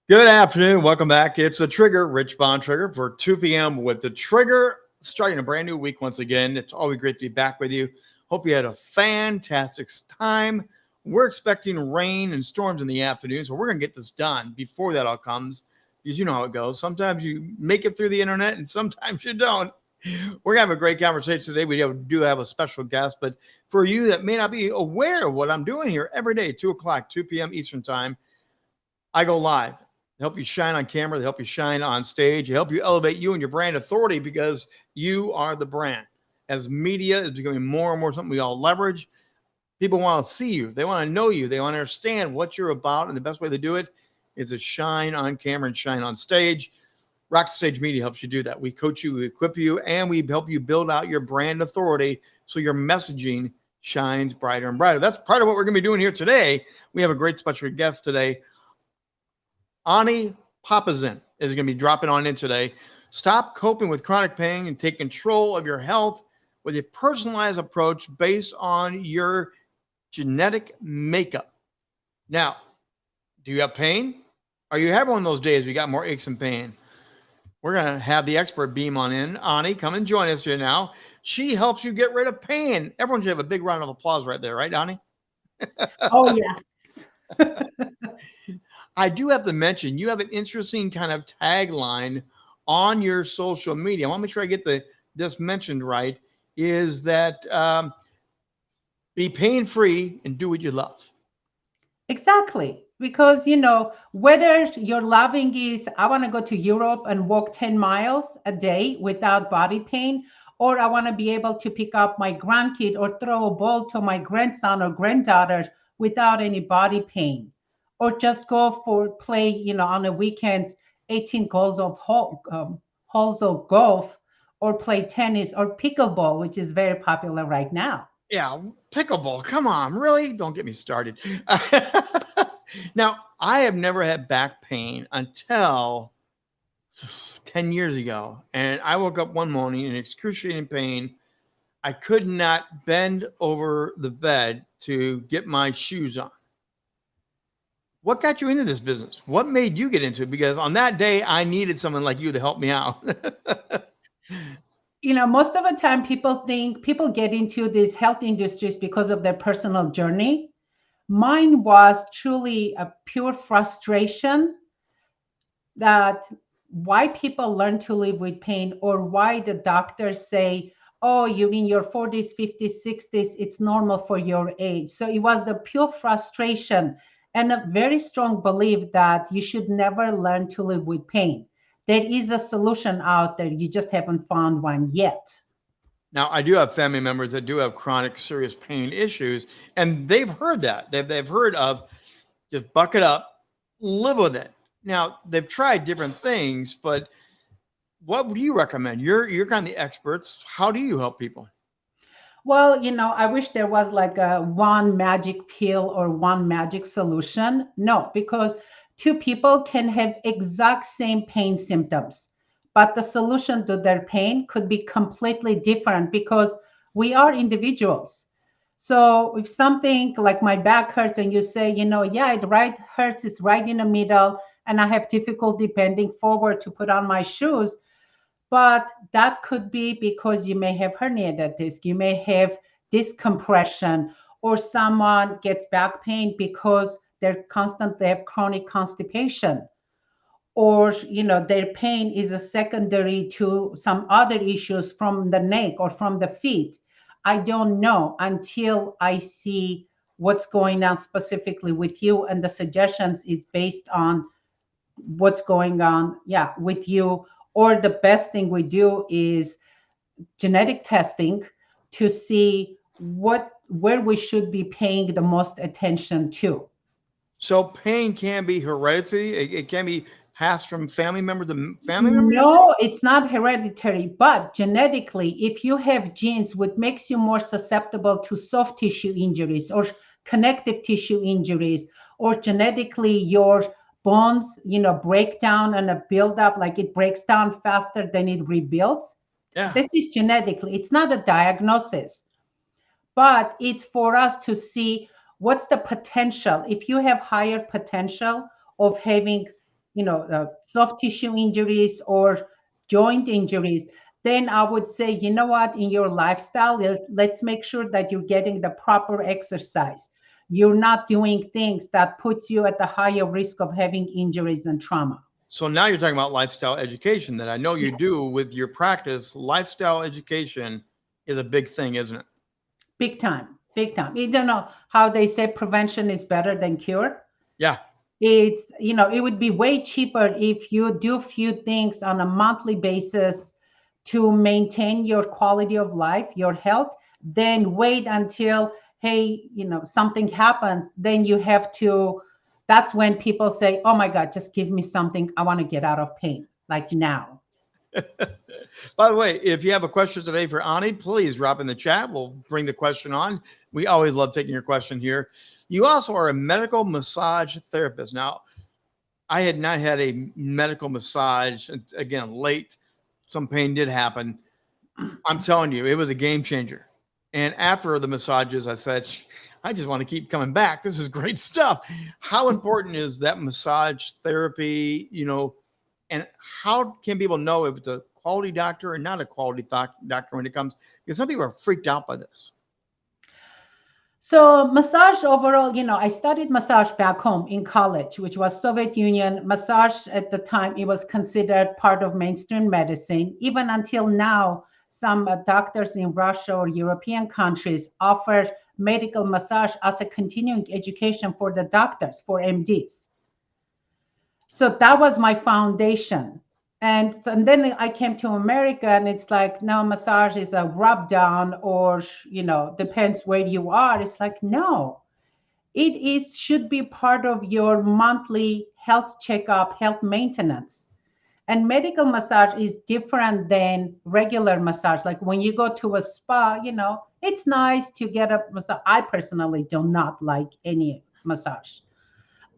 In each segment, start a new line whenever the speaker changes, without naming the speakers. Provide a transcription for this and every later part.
Good afternoon. Welcome back. It's the Trigger, Rich Bontrager for 2 p.m. with the Trigger, starting a brand new week once again. It's always great to be back with you. Hope you had a fantastic time. We're expecting rain and storms in the afternoon, so we're going to get this done before that all comes, because you know how it goes. Sometimes you make it through the internet and sometimes you don't. We're going to have a great conversation today. We do have a special guest, but for you that may not be aware of what I'm doing here every day, 2 o'clock, 2 p.m. Eastern time, I go live. They help you shine on camera. They help you shine on stage. They help you elevate you and your brand authority because you are the brand. As media is becoming more and more something we all leverage, people want to see you. They want to know you. They want to understand what you're about. And the best way to do it is to shine on camera and shine on stage. Rock Stage Media helps you do that. We coach you, we equip you, and we help you build out your brand authority so your messaging shines brighter and brighter. That's part of what we're going to be doing here today. We have a great special guest today. Ani Papazyan is going to be dropping on in today. Stop coping with chronic pain and take control of your health with a personalized approach based on your genetic makeup. Now, do you have pain? Are you having one of those days where you got more aches and pain? We're going to have the expert beam on in. Ani, come and join us here now. She helps you get rid of pain. Everyone should have a big round of applause right there, right, Ani?
Oh, yes.
I do have to mention, you have an interesting kind of tagline on your social media. I want to make sure I get this mentioned right, is that be pain-free and do what you love.
Exactly. Because, whether your loving is, I want to go to Europe and walk 10 miles a day without body pain, or I want to be able to pick up my grandkid or throw a ball to my grandson or granddaughter without any body pain, or just go for play, on the weekends, 18 holes of golf, or play tennis or pickleball, which is very popular right now.
Yeah, pickleball. Come on, really? Don't get me started. Now, I have never had back pain until 10 years ago. And I woke up one morning in excruciating pain. I could not bend over the bed to get my shoes on. What got you into this business? What made you get into it? Because on that day, I needed someone like you to help me out.
Most of the time people get into these health industries because of their personal journey. Mine was truly a pure frustration that why people learn to live with pain, or why the doctors say, oh, you in your 40s, 50s, 60s, it's normal for your age. So it was the pure frustration and a very strong belief that you should never learn to live with pain. There is a solution out there. You just haven't found one yet.
Now, I do have family members that do have chronic, serious pain issues, and they've heard that. They've heard of just buck it up, live with it. Now, they've tried different things, but what would you recommend? You're kind of the experts. How do you help people?
Well, I wish there was like a one magic pill or one magic solution. No, because two people can have exact same pain symptoms, but the solution to their pain could be completely different because we are individuals. So if something like my back hurts and you say, yeah, it right hurts, it's right in the middle, and I have difficulty bending forward to put on my shoes, but that could be because you may have herniated disc, you may have disc compression, or someone gets back pain because they're constantly have chronic constipation, or their pain is a secondary to some other issues from the neck or from the feet. I don't know until I see what's going on specifically with you, and the suggestions is based on what's going on, yeah, with you. Or the best thing we do is genetic testing to see where we should be paying the most attention to.
So pain can be hereditary. It can be passed from family member to family member, you say?
No, it's not hereditary, but genetically, if you have genes which makes you more susceptible to soft tissue injuries or connective tissue injuries, or genetically your bones, break down and build up, like it breaks down faster than it rebuilds.
Yeah.
This is genetically. It's not a diagnosis, but it's for us to see what's the potential. If you have higher potential of having, soft tissue injuries or joint injuries, then I would say, you know what, in your lifestyle, let's make sure that you're getting the proper exercise. You're not doing things that puts you at the higher risk of having injuries and trauma.
So now you're talking about lifestyle education that I know you
Yes.
do with your practice. Lifestyle education is a big thing, isn't it?
Big time, big time. You don't know how they say prevention is better than cure.
Yeah.
It would be way cheaper if you do few things on a monthly basis to maintain your quality of life, your health, then wait until, hey, something happens, then you have to, that's when people say, oh my God, just give me something. I want to get out of pain, like now.
By the way, if you have a question today for Ani, please drop in the chat. We'll bring the question on. We always love taking your question here. You also are a medical massage therapist. Now, I had not had a medical massage. Again, late, some pain did happen. I'm telling you, it was a game changer. And after the massages, I said, I just want to keep coming back. This is great stuff. How important is that massage therapy, and how can people know if it's a quality doctor or not a quality doctor when it comes? Because some people are freaked out by this.
So massage overall, I studied massage back home in college, which was Soviet Union. Massage at the time, it was considered part of mainstream medicine. Even until now, some doctors in Russia or European countries offer medical massage as a continuing education for the doctors, for MDs. So that was my foundation. And then I came to America, and it's like, no, massage is a rub down, or depends where you are. It's like, no, should be part of your monthly health checkup, health maintenance. And medical massage is different than regular massage. Like when you go to a spa, it's nice to get a massage. I personally do not like any massage.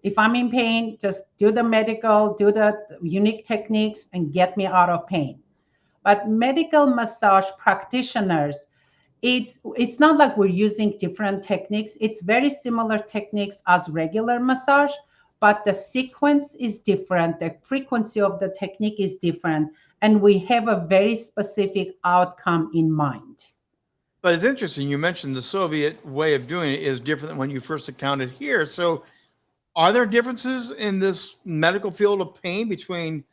If I'm in pain, just do the medical, do the unique techniques, and get me out of pain. But medical massage practitioners, it's not like we're using different techniques. It's very similar techniques as regular massage, but the sequence is different. The frequency of the technique is different, and we have a very specific outcome in mind.
But it's interesting. You mentioned the Soviet way of doing it is different than when you first encountered here. So are there differences in this medical field of pain between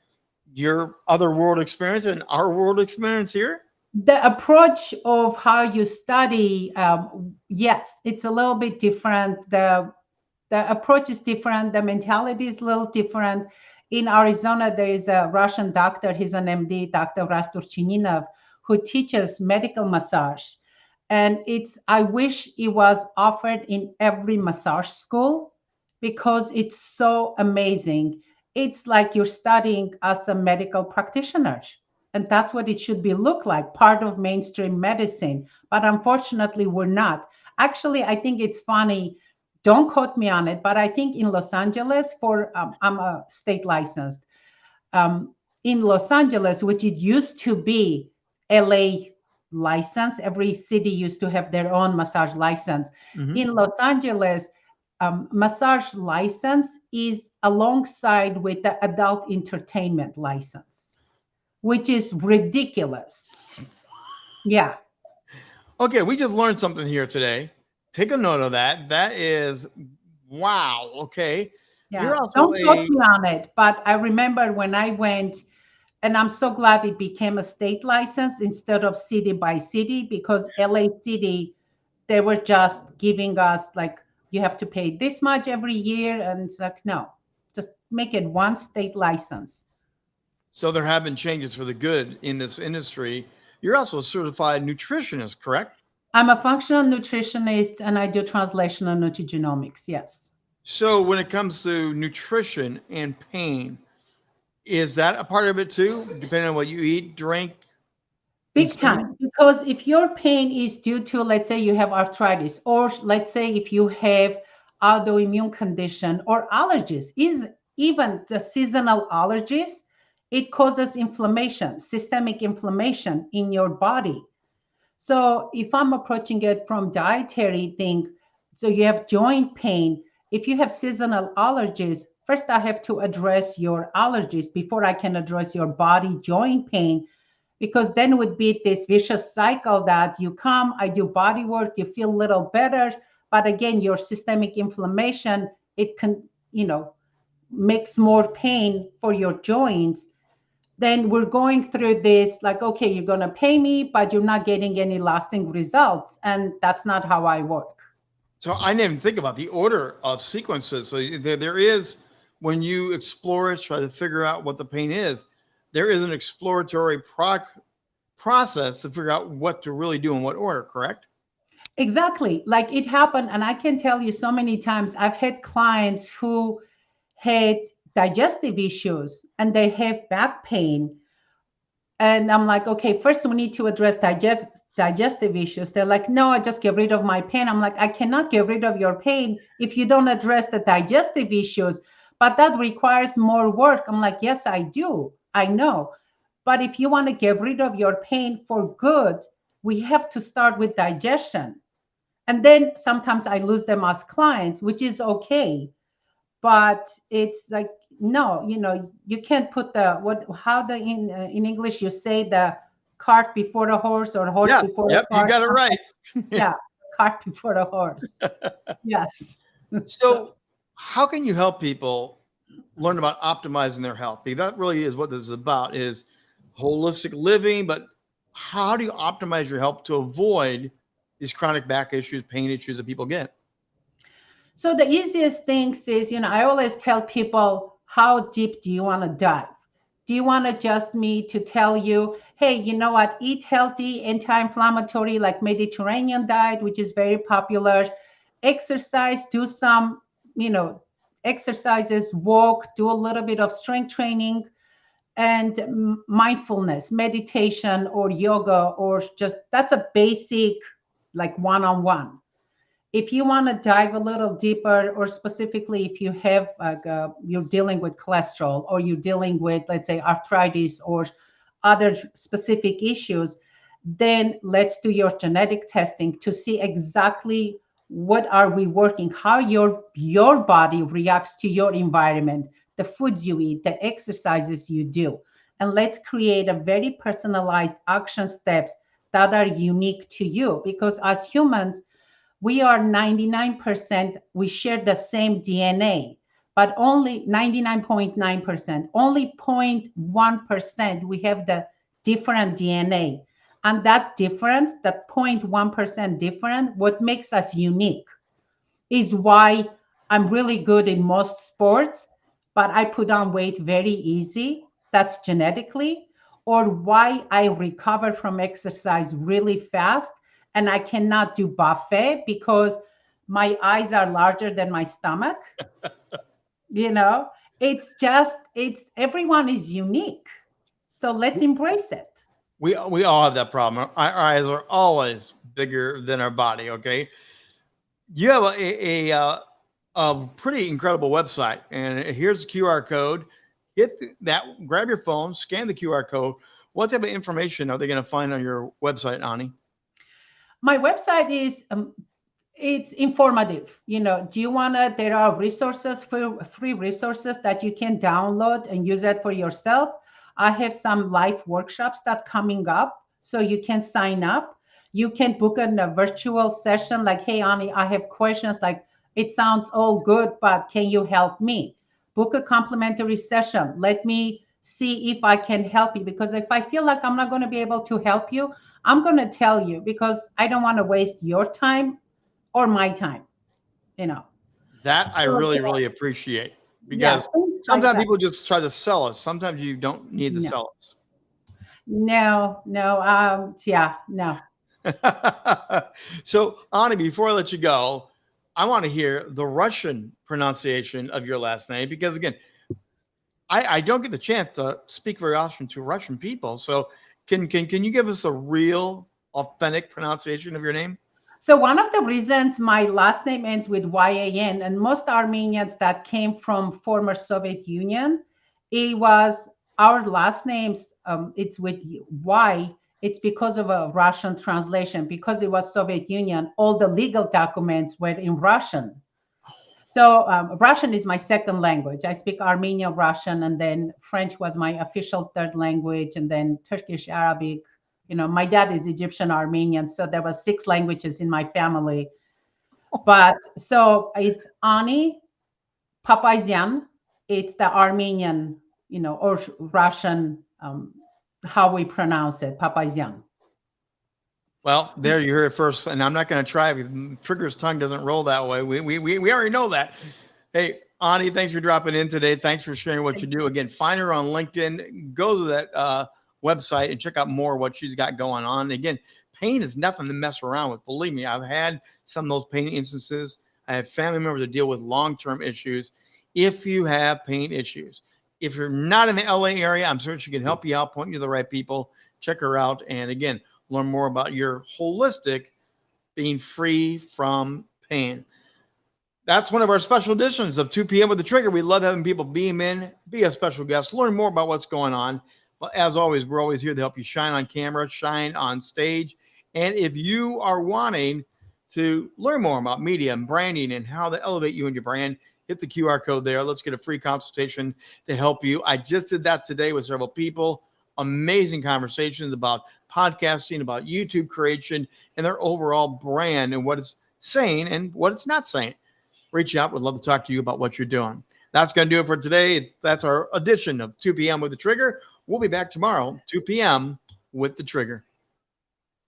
your other world experience and our world experience here?
The approach of how you study, yes, it's a little bit different. The approach is different. The mentality is a little different. In Arizona, there is a Russian doctor. He's an MD, Dr. Rasturchininov, who teaches medical massage. And I wish it was offered in every massage school because it's so amazing. It's like you're studying as a medical practitioner. And that's what it should be look like, part of mainstream medicine. But unfortunately, we're not. Actually, I think it's funny. Don't quote me on it, but I think in Los Angeles, I'm a state licensed. In Los Angeles, which it used to be LA license, every city used to have their own massage license.
Mm-hmm.
In Los Angeles, massage license is alongside with the adult entertainment license, which is ridiculous. Yeah.
Okay, we just learned something here today. Take a note of that. That is, wow. Okay.
Yeah.
You're also
Don't quote me on it, but I remember when I went, and I'm so glad it became a state license instead of city by city, because LA City, they were just giving us like, you have to pay this much every year. And it's like, no, just make it one state license.
So there have been changes for the good in this industry. You're also a certified nutritionist, correct?
I'm a functional nutritionist, and I do translational nutrigenomics. Yes.
So when it comes to nutrition and pain, is that a part of it too? Depending on what you eat, drink?
Big time. Because if your pain is due to, let's say you have arthritis, or let's say if you have autoimmune condition or allergies, even the seasonal allergies, it causes inflammation, systemic inflammation in your body. So if I'm approaching it from dietary thing, so you have joint pain, if you have seasonal allergies, first I have to address your allergies before I can address your body joint pain, because then it would be this vicious cycle that you come, I do body work, you feel a little better, but again, your systemic inflammation, it can, makes more pain for your joints. Then we're going through this like, okay, you're going to pay me, but you're not getting any lasting results. And that's not how I work.
So I didn't even think about the order of sequences. So there is, when you explore it, try to figure out what the pain is, there is an exploratory process to figure out what to really do in what order, correct?
Exactly. Like it happened. And I can tell you so many times I've had clients who had digestive issues and they have back pain. And I'm like, okay, first we need to address digestive issues. They're like, no, I just get rid of my pain. I'm like, I cannot get rid of your pain if you don't address the digestive issues, but that requires more work. I'm like, yes, I do. I know. But if you want to get rid of your pain for good, we have to start with digestion. And then sometimes I lose them as clients, which is okay. But it's like, no, you can't put in English you say the cart before the horse, or horse
Yes.
before the
Yep. You
cart.
got it right.
Yeah, cart before the horse. Yes.
So how can you help people learn about optimizing their health? Because that really is what this is about, is holistic living. But how do you optimize your health to avoid these chronic back issues, pain issues that people get?
So the easiest things is, I always tell people, how deep do you want to dive? Do you want to just me to tell you, hey, you know what, eat healthy, anti-inflammatory, like Mediterranean diet, which is very popular, exercise, do some, exercises, walk, do a little bit of strength training, and mindfulness, meditation or yoga, or just that's a basic, like one-on-one. If you want to dive a little deeper, or specifically if you have you're dealing with cholesterol, or you're dealing with, let's say, arthritis or other specific issues, then let's do your genetic testing to see exactly what are we working, how your body reacts to your environment, the foods you eat, the exercises you do. And let's create a very personalized action steps that are unique to you, because as humans, we are 99%, we share the same DNA, but only 99.9%, only 0.1%, we have the different DNA. And that difference, that 0.1% different, what makes us unique is why I'm really good in most sports, but I put on weight very easy. That's genetically. Or why I recover from exercise really fast and I cannot do buffet because my eyes are larger than my stomach. You know, it's everyone is unique. So let's embrace it.
We all have that problem. Our eyes are always bigger than our body. Okay, you have a pretty incredible website, and here's the QR code. Hit that. Grab your phone, scan the QR code. What type of information are they going to find on your website, Ani?
My website is it's informative. Do you want to, there are resources, free resources that you can download and use it for yourself. I have some live workshops that coming up, so you can sign up. You can book a virtual session like, hey, Ani, I have questions, like it sounds all good, but can you help me? Book a complimentary session. Let me see if I can help you, because if I feel like I'm not going to be able to help you, I'm going to tell you, because I don't want to waste your time or my time, you know.
That I
So
really,
yeah,
really appreciate,
yeah,
because
things like
sometimes
that.
people just try to sell us. Sometimes you don't need to
No,
sell us.
no, yeah, no.
So, Ani, before I let you go, I want to hear the Russian pronunciation of your last name, because again, I don't get the chance to speak very often to Russian people. So, can you give us a real, authentic pronunciation of your name?
So one of the reasons my last name ends with YAN, and most Armenians that came from former Soviet Union, it was our last names. It's with Y. It's because of a Russian translation. Because it was Soviet Union, all the legal documents were in Russian. So Russian is my second language. I speak Armenian, Russian, and then French was my official third language, and then Turkish, Arabic. My dad is Egyptian Armenian, so there was 6 languages in my family. But so it's Ani Papazyan. It's the Armenian, or Russian, how we pronounce it, Papazyan.
Well, there you heard it first, and I'm not going to try. Trigger's tongue doesn't roll that way. We already know that. Hey, Ani, thanks for dropping in today. Thanks for sharing what you do. Again, find her on LinkedIn. Go to that website and check out more of what she's got going on. Again, pain is nothing to mess around with. Believe me, I've had some of those pain instances. I have family members that deal with long-term issues. If you have pain issues, if you're not in the LA area, I'm certain she can help you out, point you to the right people. Check her out. And again, learn more about your holistic being free from pain. That's one of our special editions of 2 p.m. with the Trigger. We love having people beam in, be a special guest, learn more about what's going on. But as always, we're always here to help you shine on camera, shine on stage. And if you are wanting to learn more about media and branding and how to elevate you and your brand, hit the QR code there. Let's get a free consultation to help you. I just did that today with several people. Amazing conversations about podcasting, about YouTube creation, and their overall brand and what it's saying and what it's not saying. Reach out. We'd love to talk to you about what you're doing. That's going to do it for today. That's our edition of 2 p.m. with the Trigger. We'll be back tomorrow, 2 p.m. with the Trigger.